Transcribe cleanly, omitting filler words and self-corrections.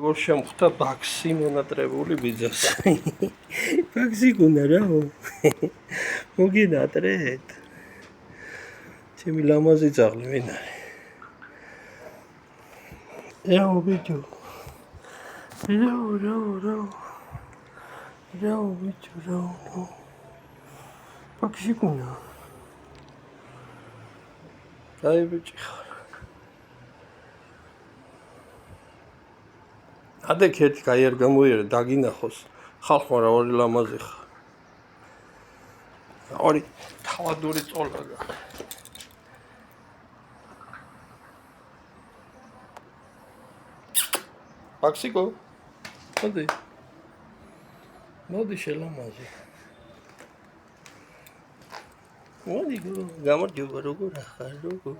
როგორ შემხვდა ბაქსი მონატრებული ბიძას. ბაქსი გუნა რაო. მოგინატრეთ. ჩემი ლამაზი ძაღლი ვინ არის? რაო ბიჭო. რაო ბიჭო რაო. ბაქსი გუნა. აი ბიჭი ხარ. ადე ქეთი კაი არ გამოიერე დაგინახოს ხალხმა რა ორი ლამაზი ხარ. ორი თავადური წოლა გა. ბაქსიკო მოდი შელამაზი. მოდი გამარჯობა როგორ ახარ როგორ